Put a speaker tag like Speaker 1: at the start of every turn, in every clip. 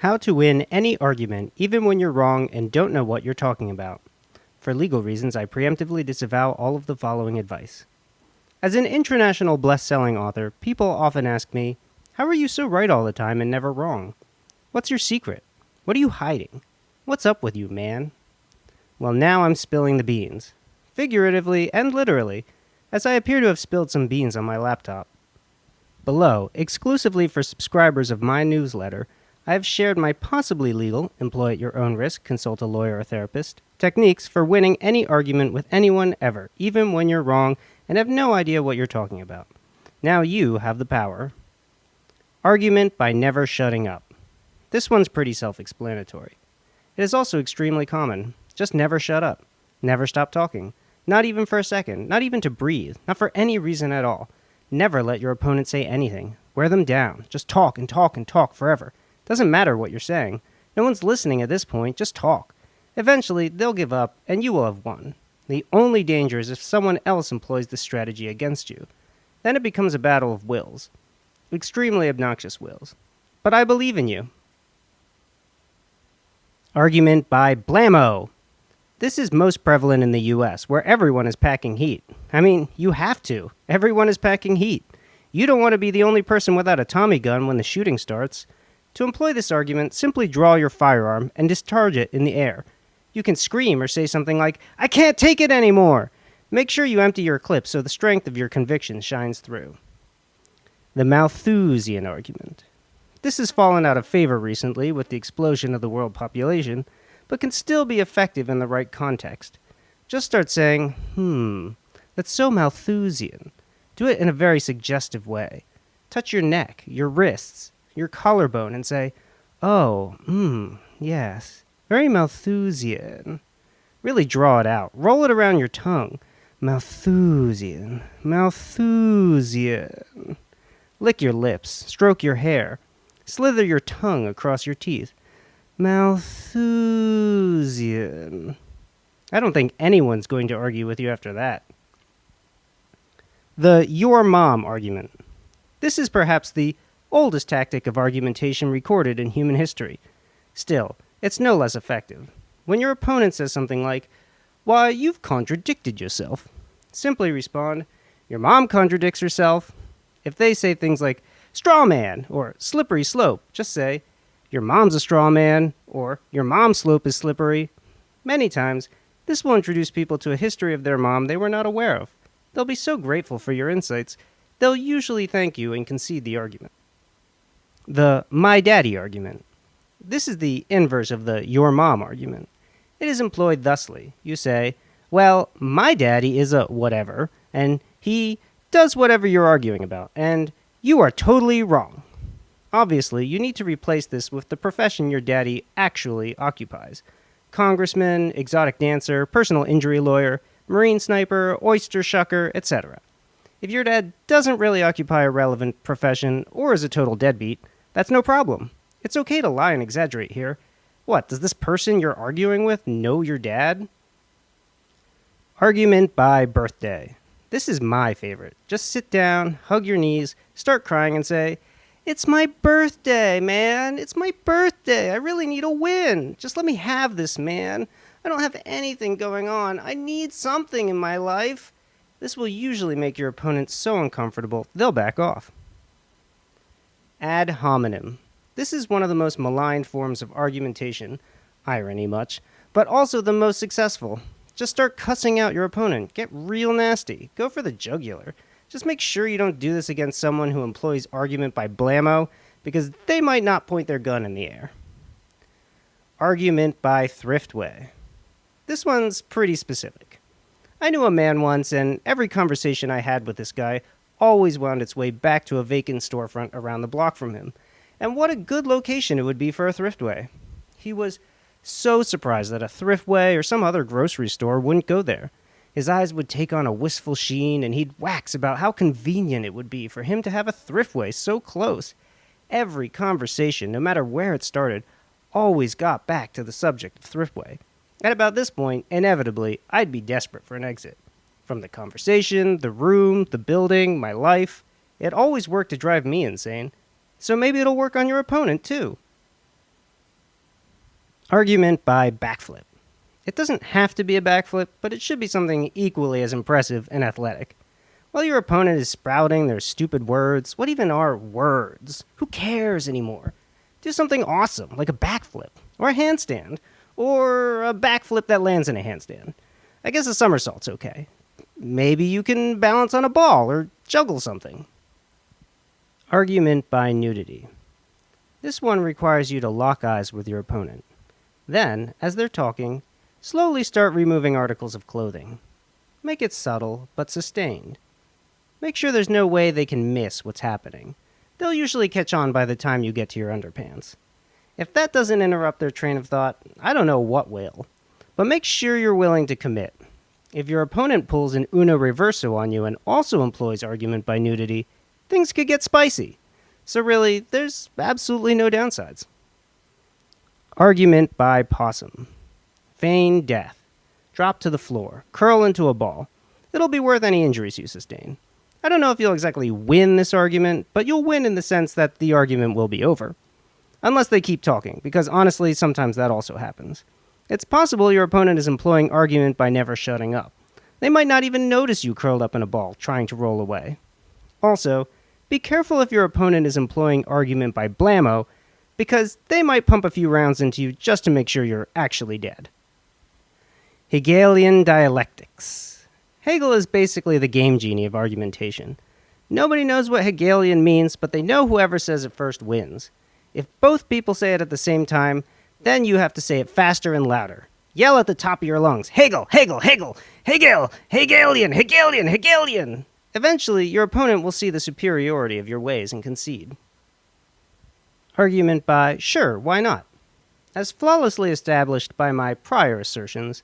Speaker 1: How to win any argument even when you're wrong and don't know what you're talking about. For legal reasons, I preemptively disavow all of the following advice. As an international best-selling author, people often ask me, how are you so right all the time and never wrong? What's your secret? What are you hiding? What's up with you, man? Well, now I'm spilling the beans. Figuratively and literally, as I appear to have spilled some beans on my laptop. Below, exclusively for subscribers of my newsletter, I have shared my possibly legal, employ at your own risk, consult a lawyer or therapist, techniques for winning any argument with anyone ever, even when you're wrong and have no idea what you're talking about. Now you have the power. Argument by never shutting up. This one's pretty self-explanatory. It is also extremely common. Just never shut up. Never stop talking. Not even for a second. Not even to breathe. Not for any reason at all. Never let your opponent say anything. Wear them down. Just talk and talk and talk forever. Doesn't matter what you're saying. No one's listening at this point. Just talk. Eventually, they'll give up, and you will have won. The only danger is if someone else employs this strategy against you. Then it becomes a battle of wills. Extremely obnoxious wills. But I believe in you. Argument by blammo. This is most prevalent in the US, where everyone is packing heat. I mean, you have to. Everyone is packing heat. You don't want to be the only person without a Tommy gun when the shooting starts. To employ this argument, simply draw your firearm and discharge it in the air. You can scream or say something like, "I can't take it anymore!" Make sure you empty your clip so the strength of your conviction shines through. The Malthusian argument. This has fallen out of favor recently with the explosion of the world population, but can still be effective in the right context. Just start saying, that's so Malthusian. Do it in a very suggestive way. Touch your neck, your wrists, your collarbone and say, oh, yes, very Malthusian. Really draw it out. Roll it around your tongue. Malthusian, Malthusian. Lick your lips, stroke your hair, slither your tongue across your teeth. Malthusian. I don't think anyone's going to argue with you after that. The your mom argument. This is perhaps the oldest tactic of argumentation recorded in human history. Still, it's no less effective. When your opponent says something like, "Why, you've contradicted yourself," simply respond, "Your mom contradicts herself." If they say things like, "straw man," or "slippery slope," just say, "Your mom's a straw man," or "Your mom's slope is slippery." Many times, this will introduce people to a history of their mom they were not aware of. They'll be so grateful for your insights, they'll usually thank you and concede the argument. The my daddy argument. This is the inverse of the your mom argument. It is employed thusly. You say, well, my daddy is a whatever, and he does whatever you're arguing about, and you are totally wrong. Obviously, you need to replace this with the profession your daddy actually occupies. Congressman, exotic dancer, personal injury lawyer, marine sniper, oyster shucker, etc. If your dad doesn't really occupy a relevant profession or is a total deadbeat, that's no problem. It's okay to lie and exaggerate here. What, does this person you're arguing with know your dad? Argument by birthday. This is my favorite. Just sit down, hug your knees, start crying and say, "It's my birthday, man. It's my birthday. I really need a win. Just let me have this, man. I don't have anything going on. I need something in my life." This will usually make your opponent so uncomfortable, they'll back off. Ad hominem. This is one of the most maligned forms of argumentation, irony much, but also the most successful. Just start cussing out your opponent. Get real nasty. Go for the jugular. Just make sure you don't do this against someone who employs argument by blammo, because they might not point their gun in the air. Argument by thriftway. This one's pretty specific. I knew a man once, and every conversation I had with this guy always wound its way back to a vacant storefront around the block from him. And what a good location it would be for a thriftway. He was so surprised that a thriftway or some other grocery store wouldn't go there. His eyes would take on a wistful sheen, and he'd wax about how convenient it would be for him to have a thriftway so close. Every conversation, no matter where it started, always got back to the subject of thriftway. At about this point, inevitably, I'd be desperate for an exit. From the conversation, the room, the building, my life, it always worked to drive me insane. So maybe it'll work on your opponent, too. Argument by backflip. It doesn't have to be a backflip, but it should be something equally as impressive and athletic. While your opponent is sprouting their stupid words, what even are words? Who cares anymore? Do something awesome, like a backflip, or a handstand, or a backflip that lands in a handstand. I guess a somersault's okay. Maybe you can balance on a ball or juggle something. Argument by nudity. This one requires you to lock eyes with your opponent. Then, as they're talking, slowly start removing articles of clothing. Make it subtle, but sustained. Make sure there's no way they can miss what's happening. They'll usually catch on by the time you get to your underpants. If that doesn't interrupt their train of thought, I don't know what will. But make sure you're willing to commit. If your opponent pulls an Uno reverso on you and also employs argument by nudity, things could get spicy. So really, there's absolutely no downsides. Argument by possum. Feign death. Drop to the floor. Curl into a ball. It'll be worth any injuries you sustain. I don't know if you'll exactly win this argument, but you'll win in the sense that the argument will be over. Unless they keep talking, because honestly, sometimes that also happens. It's possible your opponent is employing argument by never shutting up. They might not even notice you curled up in a ball, trying to roll away. Also, be careful if your opponent is employing argument by blammo, because they might pump a few rounds into you just to make sure you're actually dead. Hegelian dialectics. Hegel is basically the game genie of argumentation. Nobody knows what Hegelian means, but they know whoever says it first wins. If both people say it at the same time, then you have to say it faster and louder. Yell at the top of your lungs, Hegel, Hegel, Hegel, Hegel, Hegelian, Hegelian, Hegelian. Eventually, your opponent will see the superiority of your ways and concede. Argument by, sure, why not? As flawlessly established by my prior assertions,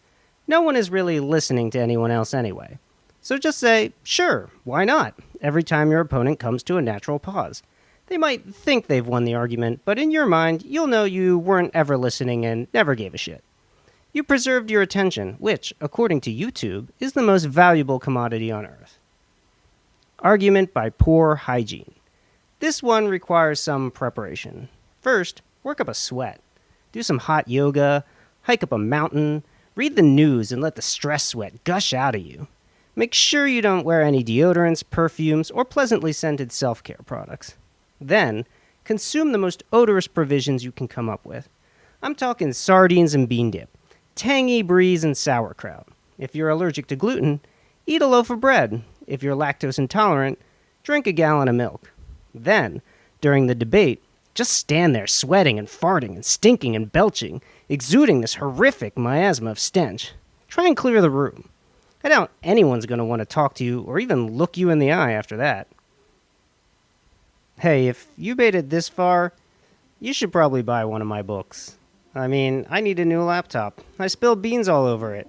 Speaker 1: no one is really listening to anyone else anyway. So just say, sure, why not, every time your opponent comes to a natural pause. They might think they've won the argument, but in your mind, you'll know you weren't ever listening and never gave a shit. You preserved your attention, which, according to YouTube, is the most valuable commodity on earth. Argument by poor hygiene. This one requires some preparation. First, work up a sweat. Do some hot yoga, hike up a mountain, read the news and let the stress sweat gush out of you. Make sure you don't wear any deodorants, perfumes, or pleasantly scented self-care products. Then, consume the most odorous provisions you can come up with. I'm talking sardines and bean dip, tangy bries and sauerkraut. If you're allergic to gluten, eat a loaf of bread. If you're lactose intolerant, drink a gallon of milk. Then, during the debate, just stand there sweating and farting and stinking and belching, exuding this horrific miasma of stench. Try and clear the room. I doubt anyone's going to want to talk to you or even look you in the eye after that. Hey, if you made it this far, you should probably buy one of my books. I mean, I need a new laptop. I spilled beans all over it.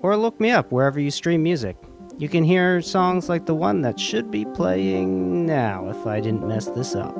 Speaker 1: Or look me up wherever you stream music. You can hear songs like the one that should be playing now if I didn't mess this up.